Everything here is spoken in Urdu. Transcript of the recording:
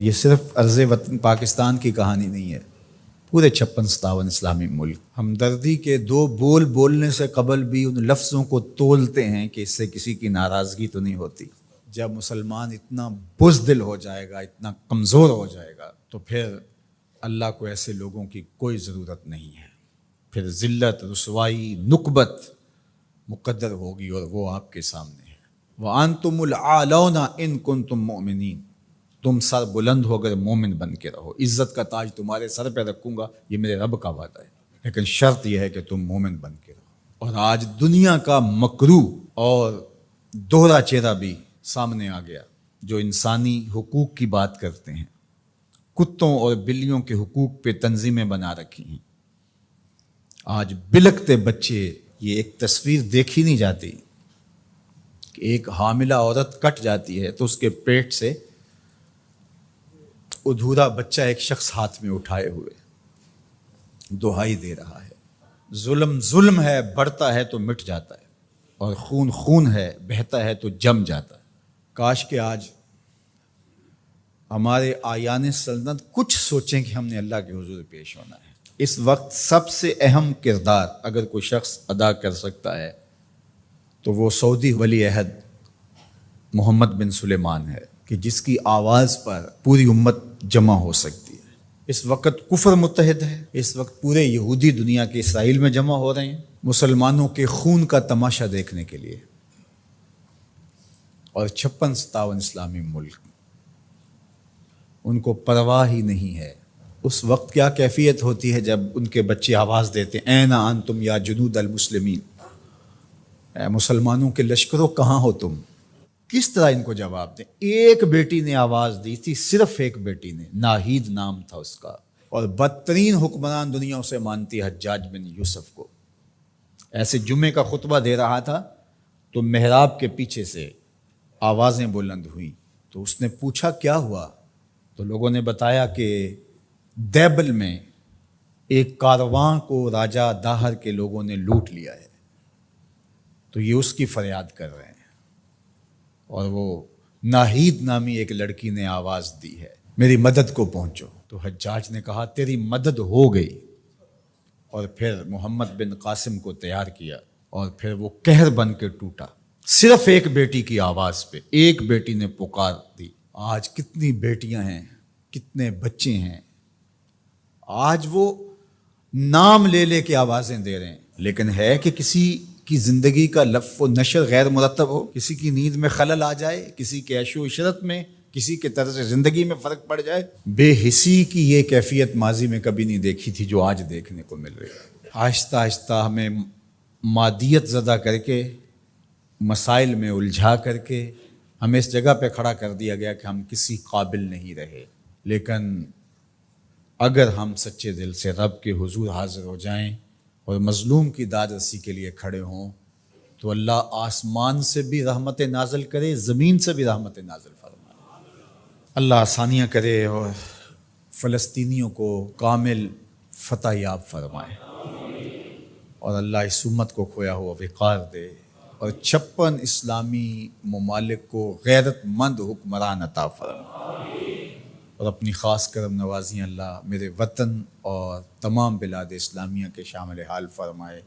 یہ صرف عرض وطن پاکستان کی کہانی نہیں ہے، پورے 56-57 اسلامی ملک ہمدردی کے دو بول بولنے سے قبل بھی ان لفظوں کو تولتے ہیں کہ اس سے کسی کی ناراضگی تو نہیں ہوتی۔ جب مسلمان اتنا بزدل ہو جائے گا، اتنا کمزور ہو جائے گا، تو پھر اللہ کو ایسے لوگوں کی کوئی ضرورت نہیں ہے۔ پھر ذلت، رسوائی، نکبت مقدر ہوگی اور وہ آپ کے سامنے ہے۔ وَأَنْتُمُ الْأَعْلَوْنَ إِن كُنتُم مُؤْمِنِينَ، تم سر بلند ہو اگر مومن بن کے رہو، عزت کا تاج تمہارے سر پہ رکھوں گا، یہ میرے رب کا وعدہ ہے، لیکن شرط یہ ہے کہ تم مومن بن کے رہو۔ اور آج دنیا کا مکروہ اور دوہرا چہرہ بھی سامنے آ گیا، جو انسانی حقوق کی بات کرتے ہیں، کتوں اور بلیوں کے حقوق پہ تنظیمیں بنا رکھی ہیں۔ آج بلکتے بچے، یہ ایک تصویر دیکھی نہیں جاتی کہ ایک حاملہ عورت کٹ جاتی ہے تو اس کے پیٹ سے ادھورا بچہ ایک شخص ہاتھ میں اٹھائے ہوئے دہائی دے رہا ہے۔ ظلم ظلم ہے، بڑھتا ہے تو مٹ جاتا ہے، اور خون خون ہے، بہتا ہے تو جم جاتا ہے۔ کاش کہ آج ہمارے آیان سلطنت کچھ سوچیں کہ ہم نے اللہ کے حضور پیش ہونا ہے۔ اس وقت سب سے اہم کردار اگر کوئی شخص ادا کر سکتا ہے تو وہ سعودی ولی عہد محمد بن سلیمان ہے، کہ جس کی آواز پر پوری امت جمع ہو سکتی ہے۔ اس وقت کفر متحد ہے، اس وقت پورے یہودی دنیا کے اسرائیل میں جمع ہو رہے ہیں مسلمانوں کے خون کا تماشا دیکھنے کے لیے، اور 56-57 اسلامی ملک ان کو پرواہ ہی نہیں ہے۔ اس وقت کیا کیفیت ہوتی ہے جب ان کے بچے آواز دیتے ہیں، این انتم یا جنود المسلمین، اے مسلمانوں کے لشکروں کہاں ہو تم؟ کس طرح ان کو جواب دیں؟ ایک بیٹی نے آواز دی تھی، صرف ایک بیٹی نے، ناہید نام تھا اس کا، اور بدترین حکمران دنیا اسے مانتی حجاج بن یوسف کو۔ ایسے جمعے کا خطبہ دے رہا تھا تو محراب کے پیچھے سے آوازیں بلند ہوئیں، تو اس نے پوچھا کیا ہوا؟ تو لوگوں نے بتایا کہ دیبل میں ایک کارواں کو راجہ داہر کے لوگوں نے لوٹ لیا ہے، تو یہ اس کی فریاد کر رہے ہیں، اور وہ ناہید نامی ایک لڑکی نے آواز دی ہے، میری مدد کو پہنچو۔ تو حجاج نے کہا تیری مدد ہو گئی، اور پھر محمد بن قاسم کو تیار کیا، اور پھر وہ قہر بن کے ٹوٹا، صرف ایک بیٹی کی آواز پہ۔ ایک بیٹی نے پکار دی۔ آج کتنی بیٹیاں ہیں، کتنے بچے ہیں، آج وہ نام لے لے کے آوازیں دے رہے ہیں، لیکن ہے کہ کسی کی زندگی کا لف و نشر غیر مرتب ہو، کسی کی نیند میں خلل آ جائے، کسی کے عیش و عشرت میں، کسی کے طرز زندگی میں فرق پڑ جائے؟ بے حسی کی یہ کیفیت ماضی میں کبھی نہیں دیکھی تھی جو آج دیکھنے کو مل رہی ہے۔ آہستہ آہستہ ہمیں مادیت زدہ کر کے، مسائل میں الجھا کر کے ہمیں اس جگہ پہ کھڑا کر دیا گیا کہ ہم کسی قابل نہیں رہے، لیکن اگر ہم سچے دل سے رب کے حضور حاضر ہو جائیں اور مظلوم کی داد رسی کے لیے کھڑے ہوں، تو اللہ آسمان سے بھی رحمت نازل کرے، زمین سے بھی رحمت نازل فرمائے۔ اللہ آسانیاں کرے اور فلسطینیوں کو کامل فتح یاب فرمائے، اور اللہ اس امت کو کھویا ہوا وقار دے، اور 56 اسلامی ممالک کو غیرت مند حکمران عطا فرمائے، اور اپنی خاص کرم نوازیاں اللہ میرے وطن اور تمام بلاد اسلامیہ کے شامل حال فرمائے۔